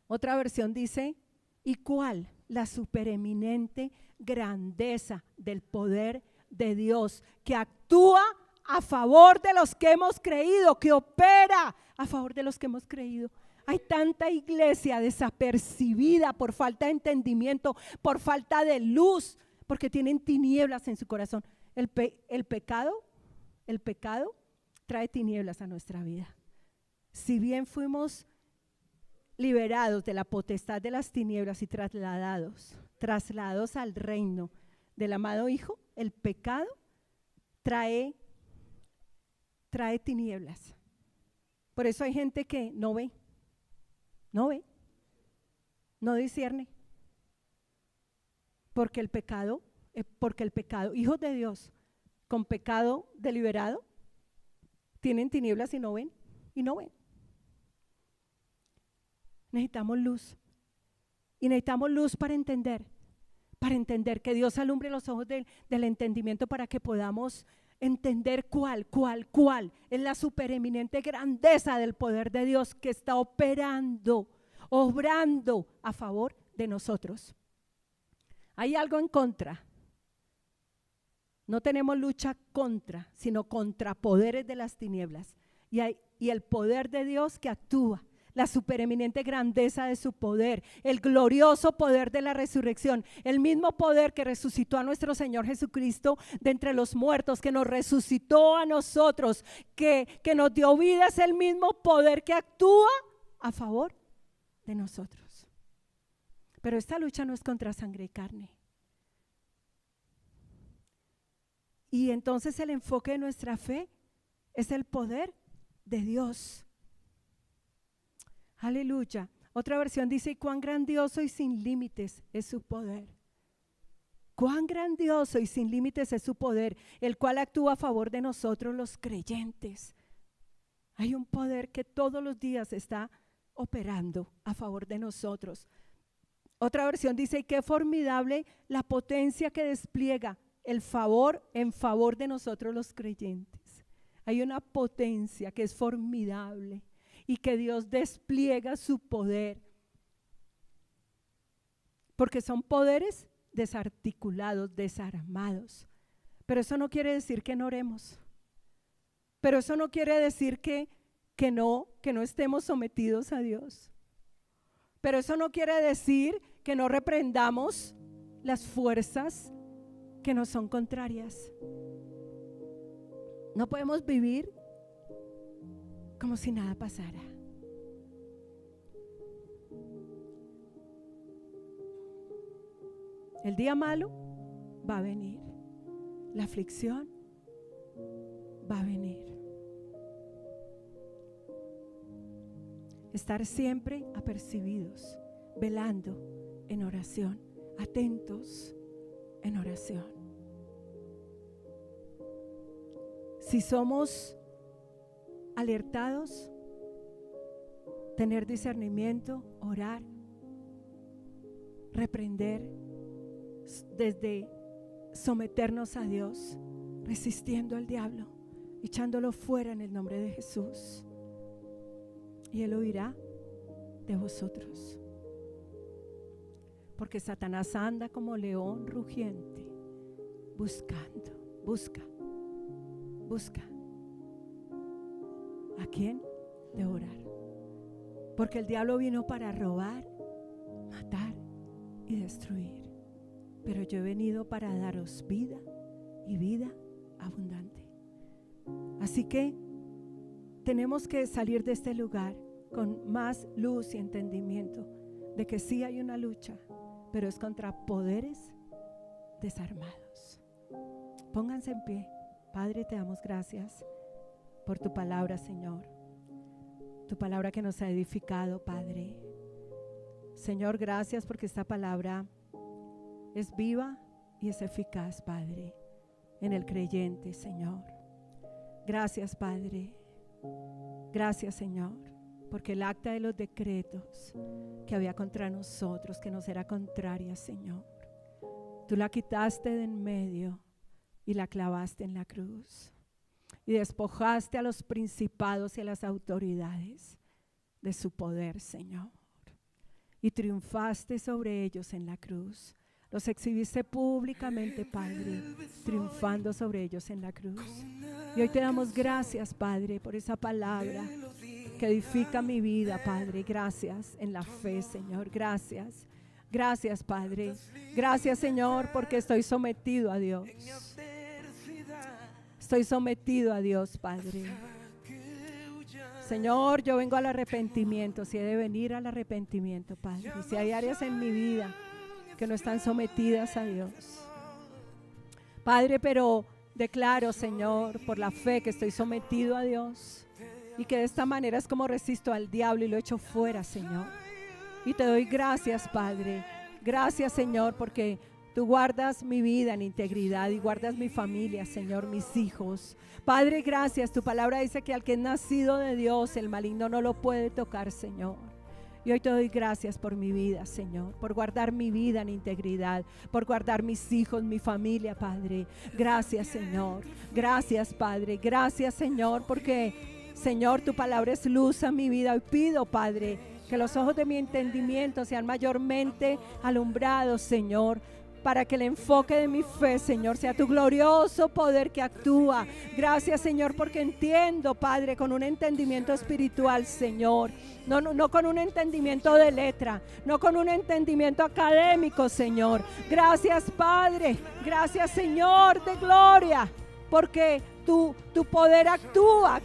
Otra versión dice, ¿y cuál? La supereminente grandeza del poder de Dios que actúa a favor de los que hemos creído, que opera a favor de los que hemos creído. Hay tanta iglesia desapercibida por falta de entendimiento, por falta de luz, porque tienen tinieblas en su corazón. El pecado trae tinieblas a nuestra vida. Si bien fuimos liberados de la potestad de las tinieblas y trasladados al reino del amado Hijo, el pecado trae tinieblas. Por eso hay gente que no ve, no discierne. Porque el pecado, hijos de Dios con pecado deliberado, tienen tinieblas y no ven. Necesitamos luz. Y necesitamos luz para entender que Dios alumbre los ojos del entendimiento para que podamos entender cuál es la supereminente grandeza del poder de Dios que está obrando a favor de nosotros. Hay algo en contra. No tenemos lucha contra, sino contra poderes de las tinieblas. Y el poder de Dios que actúa, la supereminente grandeza de su poder, el glorioso poder de la resurrección, el mismo poder que resucitó a nuestro Señor Jesucristo de entre los muertos, que nos resucitó a nosotros, que nos dio vida, es el mismo poder que actúa a favor de nosotros. Pero esta lucha no es contra sangre y carne. Y entonces el enfoque de nuestra fe es el poder de Dios. Aleluya. Otra versión dice, y cuán grandioso y sin límites es su poder. Cuán grandioso y sin límites es su poder, el cual actúa a favor de nosotros los creyentes. Hay un poder que todos los días está operando a favor de nosotros. Otra versión dice, y qué formidable la potencia que despliega el favor en favor de nosotros los creyentes. Hay una potencia que es formidable y que Dios despliega su poder, porque son poderes desarticulados, desarmados. Pero eso no quiere decir que no oremos, pero eso no quiere decir que no estemos sometidos a Dios, pero eso no quiere decir que no reprendamos las fuerzas que nos son contrarias. No podemos vivir como si nada pasara. El día malo va a venir, la aflicción va a venir. Estar siempre apercibidos, velando en oración, atentos en oración. Si somos alertados, tener discernimiento, orar, reprender, desde someternos a Dios, resistiendo al diablo, echándolo fuera en el nombre de Jesús, y Él huirá de vosotros. Porque Satanás anda como león rugiente, buscando, busca ¿a quién devorar? Porque el diablo vino para robar, matar y destruir, pero yo he venido para daros vida y vida abundante. Así que tenemos que salir de este lugar con más luz y entendimiento de que sí hay una lucha, pero es contra poderes desarmados. Pónganse en pie. Padre, te damos gracias por tu palabra, Señor. Tu palabra que nos ha edificado, Padre. Señor, gracias porque esta palabra es viva y es eficaz, Padre, en el creyente, Señor. Gracias, Padre. Gracias, Señor, porque el acta de los decretos que había contra nosotros, que nos era contraria, Señor, tú la quitaste de en medio y la clavaste en la cruz. Y despojaste a los principados y a las autoridades de su poder, Señor. Y triunfaste sobre ellos en la cruz. Los exhibiste públicamente, Padre, triunfando sobre ellos en la cruz. Y hoy te damos gracias, Padre, por esa palabra que edifica mi vida, Padre. Gracias en la fe, Señor. Gracias. Gracias, Padre. Gracias, Señor, porque estoy sometido a Dios. Estoy sometido a Dios, Padre. Señor, yo vengo al arrepentimiento, si he de venir al arrepentimiento, Padre. Y si hay áreas en mi vida que no están sometidas a Dios, Padre, pero declaro, Señor, por la fe que estoy sometido a Dios y que de esta manera es como resisto al diablo y lo echo fuera, Señor. Y te doy gracias, Padre. Gracias, Señor, porque tú guardas mi vida en integridad y guardas mi familia, Señor, mis hijos. Padre, gracias. Tu palabra dice que al que es nacido de Dios, el maligno no lo puede tocar, Señor. Y hoy te doy gracias por mi vida, Señor, por guardar mi vida en integridad, por guardar mis hijos, mi familia, Padre. Gracias, Señor. Gracias, Padre. Gracias, Señor, porque, Señor, tu palabra es luz a mi vida. Hoy pido, Padre, que los ojos de mi entendimiento sean mayormente alumbrados, Señor, para que el enfoque de mi fe, Señor, sea tu glorioso poder que actúa. Gracias, Señor, porque entiendo, Padre, con un entendimiento espiritual, Señor. No con un entendimiento de letra, no con un entendimiento académico, Señor. Gracias, Padre. Gracias, Señor de gloria, porque tu poder actúa.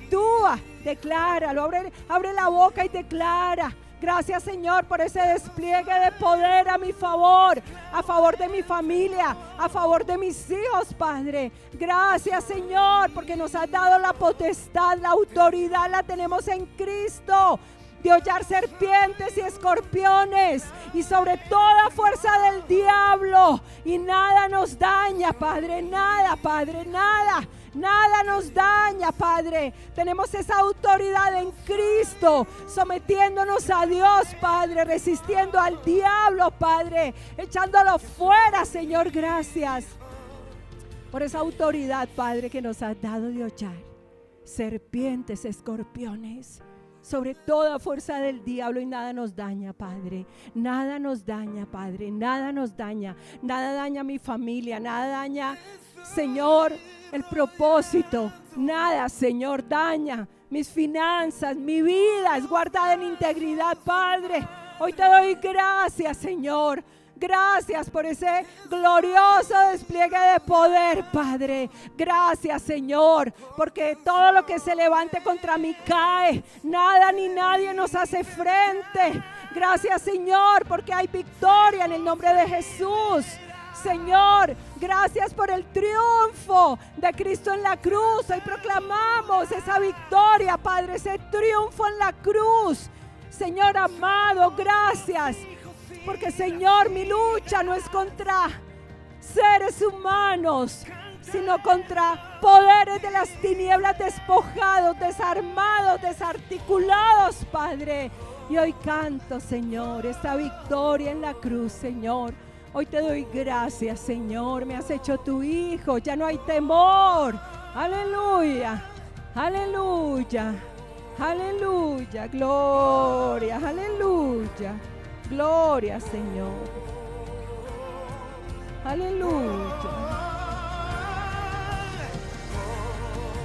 Decláralo, abre la boca y declara. Gracias, Señor, por ese despliegue de poder a favor de mi familia, a favor de mis hijos, Padre. Gracias, Señor, porque nos has dado la potestad, la autoridad la tenemos en Cristo, de hollar serpientes y escorpiones y sobre toda fuerza del diablo, y nada nos daña, Padre, nada, Padre, nada nos daña, Padre. Tenemos esa autoridad en Cristo, sometiéndonos a Dios, Padre, resistiendo al diablo, Padre, echándolo fuera, Señor. Gracias por esa autoridad, Padre, que nos has dado de hollar serpientes, escorpiones, sobre toda fuerza del diablo, y nada nos daña, Padre. Nada nos daña, Padre. Nada nos daña. Nada daña a mi familia. Nada daña, Señor, el propósito. Nada, Señor, daña mis finanzas. Mi vida es guardada en integridad, Padre. Hoy te doy gracias, Señor. Gracias por ese glorioso despliegue de poder, Padre. Gracias, Señor, porque todo lo que se levante contra mí cae. Nada ni nadie nos hace frente. Gracias, Señor, porque hay victoria en el nombre de Jesús. Señor, gracias por el triunfo de Cristo en la cruz. Hoy proclamamos esa victoria, Padre, ese triunfo en la cruz. Señor amado, gracias. Porque, Señor, mi lucha no es contra seres humanos, sino contra poderes de las tinieblas despojados, desarmados, desarticulados, Padre. Y hoy canto, Señor, esta victoria en la cruz, Señor. Hoy te doy gracias, Señor. Me has hecho tu hijo. Ya no hay temor. Aleluya. Aleluya. Aleluya. Gloria. Aleluya. Gloria, Señor. Aleluya.